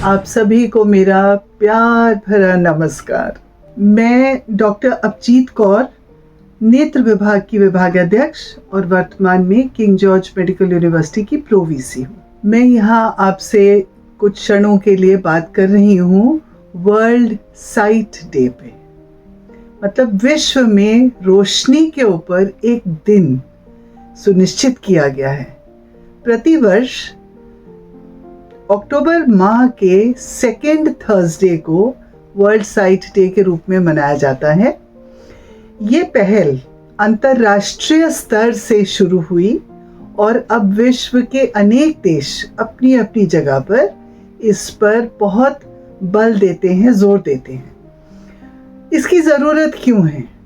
आप सभी को मेरा प्यार भरा नमस्कार। मैं डॉक्टर अपजीत कौर, नेत्र विभाग की विभागाध्यक्ष और वर्तमान में किंग जॉर्ज मेडिकल यूनिवर्सिटी की प्रोवीसी हूँ। मैं यहाँ आपसे कुछ क्षणों के लिए बात कर रही हूँ वर्ल्ड साइट डे पे, मतलब विश्व में रोशनी के ऊपर एक दिन सुनिश्चित किया गया है। प्रतिवर्ष अक्टूबर माह के सेकेंड थर्सडे को वर्ल्ड साइट डे के रूप में मनाया जाता है। ये पहल अंतर्राष्ट्रीय स्तर से शुरू हुई और अब विश्व के अनेक देश अपनी अपनी जगह पर इस पर बहुत बल देते हैं, जोर देते हैं। इसकी ज़रूरत क्यों है?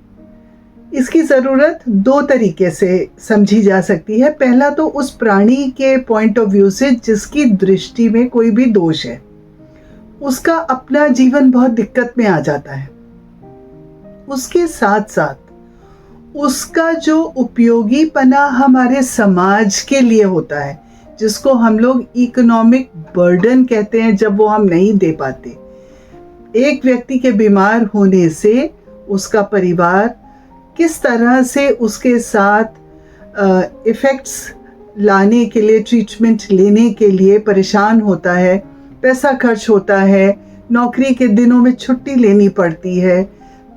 इसकी ज़रूरत दो तरीके से समझी जा सकती है। पहला तो उस प्राणी के पॉइंट ऑफ व्यू से जिसकी दृष्टि में कोई भी दोष है, उसका अपना जीवन बहुत दिक्कत में आ जाता है। उसके साथ साथ उसका जो उपयोगीपना हमारे समाज के लिए होता है, जिसको हम लोग इकोनॉमिक बर्डन कहते हैं, जब वो हम नहीं दे पाते। एक व्यक्ति के बीमार होने से उसका परिवार किस तरह से उसके साथ इफ़ेक्ट्स लाने के लिए, ट्रीटमेंट लेने के लिए परेशान होता है, पैसा खर्च होता है, नौकरी के दिनों में छुट्टी लेनी पड़ती है,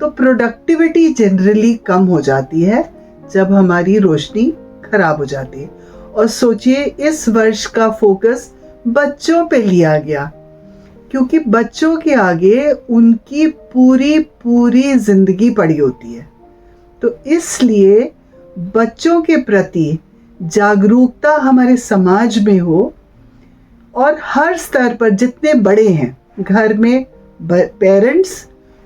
तो प्रोडक्टिविटी जनरली कम हो जाती है जब हमारी रोशनी खराब हो जाती है। और सोचिए, इस वर्ष का फोकस बच्चों पे लिया गया, क्योंकि बच्चों के आगे उनकी पूरी जिंदगी पड़ी होती है। तो इसलिए बच्चों के प्रति जागरूकता हमारे समाज में हो और हर स्तर पर जितने बड़े हैं, घर में पेरेंट्स,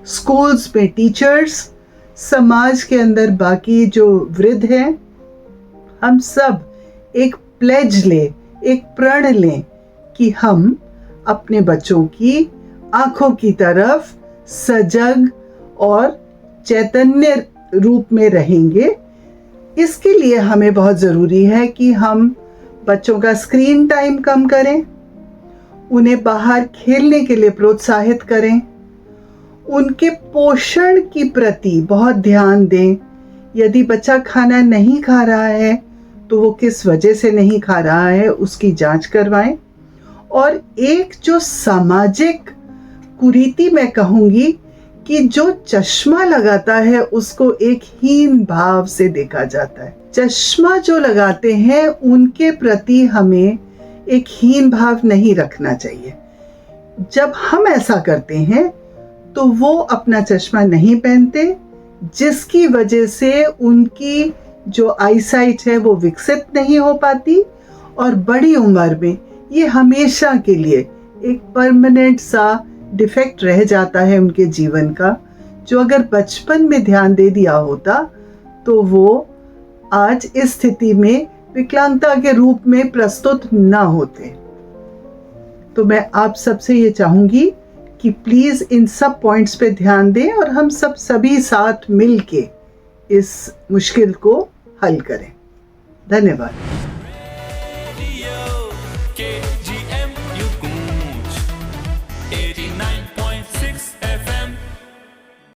स्कूल्स में टीचर्स, समाज के अंदर बाकी जो वृद्ध हैं, हम सब एक प्लेज लें, एक प्रण लें कि हम अपने बच्चों की आंखों की तरफ सजग और चैतन्य रूप में रहेंगे। इसके लिए हमें बहुत ज़रूरी है कि हम बच्चों का स्क्रीन टाइम कम करें, उन्हें बाहर खेलने के लिए प्रोत्साहित करें, उनके पोषण की प्रति बहुत ध्यान दें। यदि बच्चा खाना नहीं खा रहा है तो वो किस वजह से नहीं खा रहा है, उसकी जांच करवाएं। और एक जो सामाजिक कुरीति मैं कहूँगी कि जो चश्मा लगाता है उसको एक हीन भाव से देखा जाता है। चश्मा जो लगाते हैं उनके प्रति हमें एक हीन भाव नहीं रखना चाहिए। जब हम ऐसा करते हैं तो वो अपना चश्मा नहीं पहनते, जिसकी वजह से उनकी जो आईसाइट है वो विकसित नहीं हो पाती और बड़ी उम्र में ये हमेशा के लिए एक परमानेंट सा डिफेक्ट रह जाता है उनके जीवन का, जो अगर बचपन में ध्यान दे दिया होता तो वो आज इस स्थिति में विकलांगता के रूप में प्रस्तुत ना होते। तो मैं आप सबसे ये चाहूँगी कि प्लीज़ इन सब पॉइंट्स पे ध्यान दें और हम सभी साथ मिल के इस मुश्किल को हल करें। धन्यवाद।